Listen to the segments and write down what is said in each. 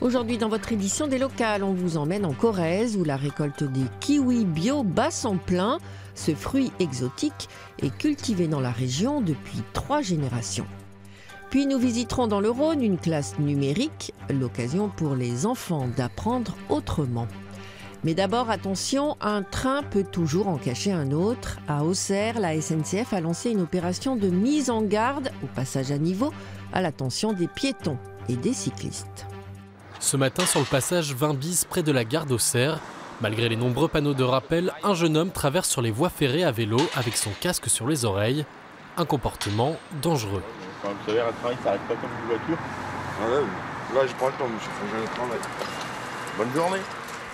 Aujourd'hui, dans votre édition des locales, on vous emmène en Corrèze où la récolte des kiwis bio bat son plein. Ce fruit exotique est cultivé dans la région depuis 3 générations. Puis nous visiterons dans le Rhône une classe numérique, l'occasion pour les enfants d'apprendre autrement. Mais d'abord, attention, un train peut toujours en cacher un autre. À Auxerre, la SNCF a lancé une opération de mise en garde au passage à niveau à l'attention des piétons et des cyclistes. Ce matin, sur le passage 20 bis près de la gare d'Auxerre, malgré les nombreux panneaux de rappel, un jeune homme traverse sur les voies ferrées à vélo avec son casque sur les oreilles. Un comportement dangereux. Vous savez, un train, il s'arrête pas comme une voiture. Ah ouais, là, je prends le temps, monsieur, faut que j'aille travailler. Bonne journée.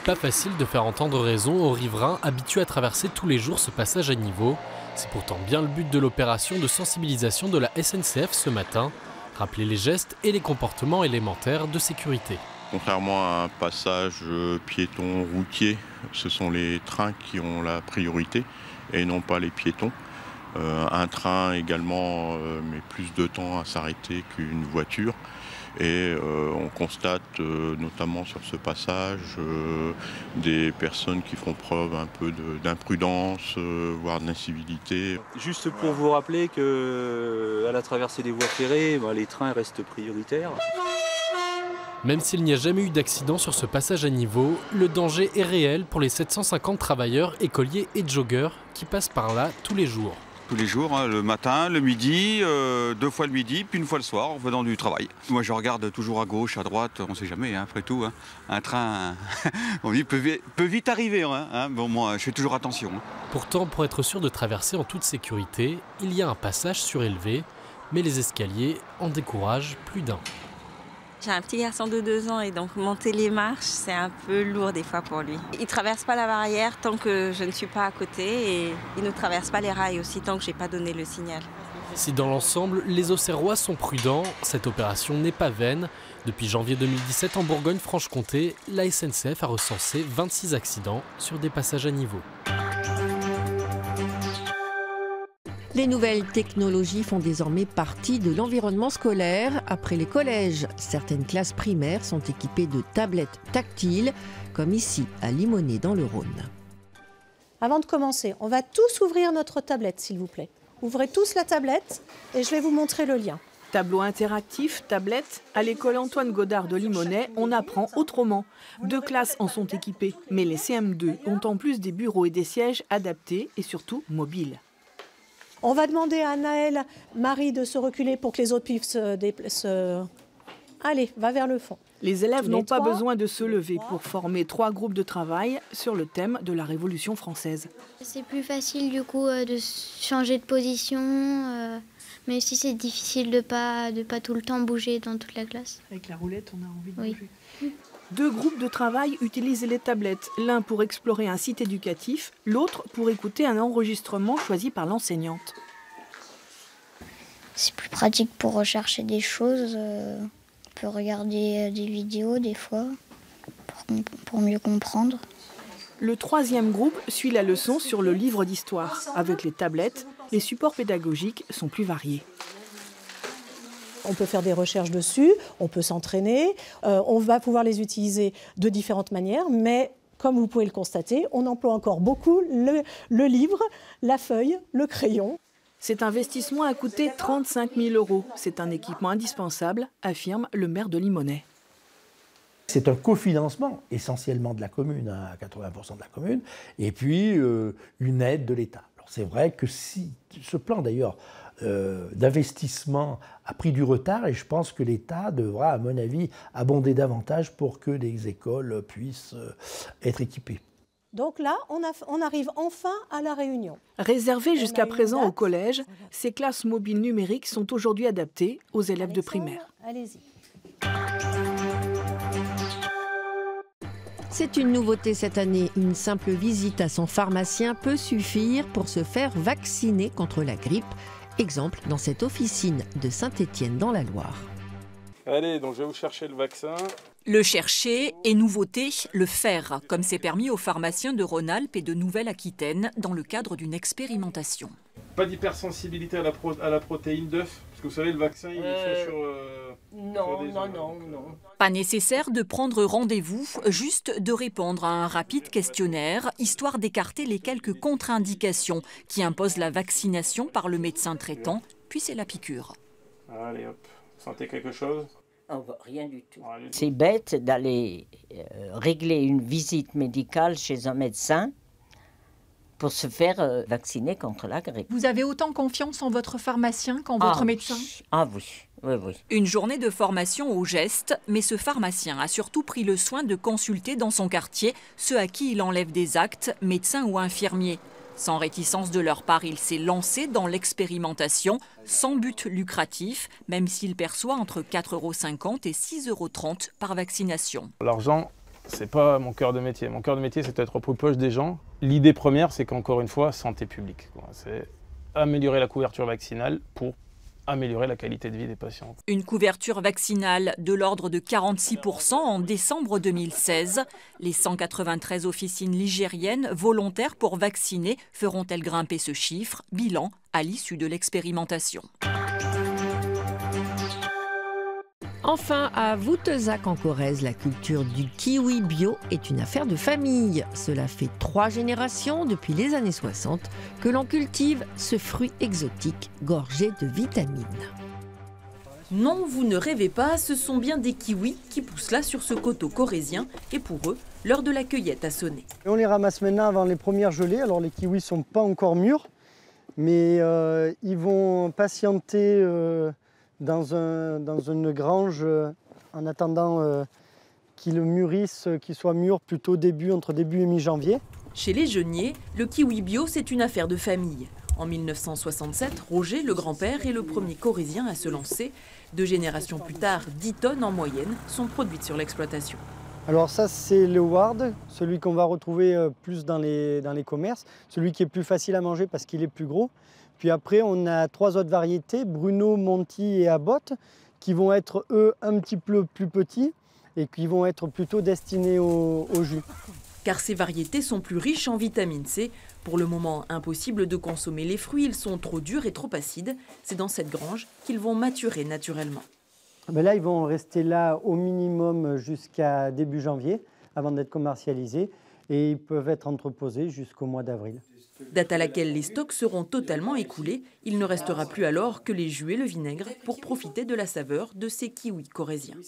Pas facile de faire entendre raison aux riverains habitués à traverser tous les jours ce passage à niveau. C'est pourtant bien le but de l'opération de sensibilisation de la SNCF ce matin. Rappeler les gestes et les comportements élémentaires de sécurité. Contrairement à un passage piéton routier, ce sont les trains qui ont la priorité et non pas les piétons. Un train également met plus de temps à s'arrêter qu'une voiture. Et on constate notamment sur ce passage des personnes qui font preuve un peu d'imprudence, voire d'incivilité. Juste pour vous rappeler qu'à la traversée des voies ferrées, les trains restent prioritaires. Même s'il n'y a jamais eu d'accident sur ce passage à niveau, le danger est réel pour les 750 travailleurs, écoliers et joggeurs qui passent par là tous les jours. Tous les jours, hein, le matin, le midi, 2 fois le midi, puis 1 fois le soir en venant du travail. Moi je regarde toujours à gauche, à droite, on ne sait jamais, hein, après tout. Hein. Un train, on dit, peut vite arriver. Hein. Bon, moi je fais toujours attention. Hein. Pourtant, pour être sûr de traverser en toute sécurité, il y a un passage surélevé, mais les escaliers en découragent plus d'un. J'ai un petit garçon de 2 ans et donc monter les marches, c'est un peu lourd des fois pour lui. Il ne traverse pas la barrière tant que je ne suis pas à côté et il ne traverse pas les rails aussi tant que je n'ai pas donné le signal. Si dans l'ensemble, les Auxerrois sont prudents, cette opération n'est pas vaine. Depuis janvier 2017, en Bourgogne-Franche-Comté, la SNCF a recensé 26 accidents sur des passages à niveau. Les nouvelles technologies font désormais partie de l'environnement scolaire. Après les collèges, certaines classes primaires sont équipées de tablettes tactiles, comme ici à Limonest dans le Rhône. Avant de commencer, on va tous ouvrir notre tablette, s'il vous plaît. Ouvrez tous la tablette et je vais vous montrer le lien. Tableau interactif, tablette. À l'école Antoine Godard de Limonest, on apprend autrement. 2 classes en sont équipées, mais les CM2 ont en plus des bureaux et des sièges adaptés et surtout mobiles. On va demander à Naël, Marie, de se reculer pour que les autres puissent se... Allez, va vers le fond. Les élèves n'ont pas besoin de se lever pour former 3 groupes de travail sur le thème de la Révolution française. C'est plus facile du coup de changer de position, mais aussi c'est difficile de pas tout le temps bouger dans toute la classe. Avec la roulette, on a envie de bouger. 2 groupes de travail utilisent les tablettes, l'un pour explorer un site éducatif, l'autre pour écouter un enregistrement choisi par l'enseignante. C'est plus pratique pour rechercher des choses, on peut regarder des vidéos des fois pour mieux comprendre. Le 3e groupe suit la leçon sur le livre d'histoire. Avec les tablettes, les supports pédagogiques sont plus variés. On peut faire des recherches dessus, on peut s'entraîner, on va pouvoir les utiliser de différentes manières, mais comme vous pouvez le constater, on emploie encore beaucoup le livre, la feuille, le crayon. Cet investissement a coûté 35 000 €. C'est un équipement indispensable, affirme le maire de Limonest. C'est un cofinancement essentiellement de la commune, à 80% de la commune, et puis une aide de l'État. C'est vrai que si ce plan d'ailleurs d'investissement a pris du retard et je pense que l'État devra, à mon avis, abonder davantage pour que les écoles puissent être équipées. Donc là, on arrive enfin à la réunion. Réservées jusqu'à présent au collège, ces classes mobiles numériques sont aujourd'hui adaptées aux élèves de primaire. Allez-y. C'est une nouveauté cette année. Une simple visite à son pharmacien peut suffire pour se faire vacciner contre la grippe. Exemple dans cette officine de Saint-Étienne dans la Loire. Allez, donc je vais vous chercher le vaccin. Le chercher et nouveauté, le faire, comme c'est permis aux pharmaciens de Rhône-Alpes et de Nouvelle-Aquitaine dans le cadre d'une expérimentation. Pas d'hypersensibilité à la protéine d'œuf, parce que vous savez, le vaccin, il est fait sur Non. Pas nécessaire de prendre rendez-vous, juste de répondre à un rapide questionnaire, histoire d'écarter les quelques contre-indications qui imposent la vaccination par le médecin traitant, puis c'est la piqûre. Allez hop, vous sentez quelque chose? Rien du tout. C'est bête d'aller régler une visite médicale chez un médecin pour se faire vacciner contre la grippe. Vous avez autant confiance en votre pharmacien qu'en votre médecin? Ah oui. Une journée de formation au geste, mais ce pharmacien a surtout pris le soin de consulter dans son quartier ceux à qui il enlève des actes, médecins ou infirmiers. Sans réticence de leur part, il s'est lancé dans l'expérimentation, sans but lucratif, même s'il perçoit entre 4,50 € et 6,30 € par vaccination. L'argent, c'est pas mon cœur de métier. Mon cœur de métier, c'est d'être aux poches des gens. L'idée première, c'est qu'encore une fois, santé publique. C'est améliorer la couverture vaccinale pour améliorer la qualité de vie des patients. Une couverture vaccinale de l'ordre de 46% en décembre 2016. Les 193 officines ligériennes volontaires pour vacciner feront-elles grimper ce chiffre? Bilan à l'issue de l'expérimentation. Enfin, à Voutezac en Corrèze, la culture du kiwi bio est une affaire de famille. Cela fait 3 générations depuis les années 60 que l'on cultive ce fruit exotique gorgé de vitamines. Non, vous ne rêvez pas, ce sont bien des kiwis qui poussent là sur ce coteau corrézien et pour eux, l'heure de la cueillette a sonné. On les ramasse maintenant avant les premières gelées, alors les kiwis ne sont pas encore mûrs, mais ils vont patienter dans une grange en attendant qu'ils mûrissent, qu'ils soient mûrs plutôt entre début et mi-janvier. Chez les Jeuniers, le kiwi bio, c'est une affaire de famille. En 1967, Roger, le grand-père, est le premier corrézien à se lancer. 2 générations plus tard, 10 tonnes en moyenne sont produites sur l'exploitation. Alors ça, c'est le Ward, celui qu'on va retrouver plus dans les commerces, celui qui est plus facile à manger parce qu'il est plus gros. Puis après, on a 3 autres variétés, Bruno, Monty et Abbott, qui vont être, eux, un petit peu plus petits et qui vont être plutôt destinés au jus. Car ces variétés sont plus riches en vitamine C. Pour le moment, impossible de consommer les fruits, ils sont trop durs et trop acides. C'est dans cette grange qu'ils vont maturer naturellement. Mais là, ils vont rester là au minimum jusqu'à début janvier, avant d'être commercialisés, et ils peuvent être entreposés jusqu'au mois d'avril. Date à laquelle les stocks seront totalement écoulés. Il ne restera plus alors que les jus et le vinaigre pour profiter de la saveur de ces kiwis corréziens.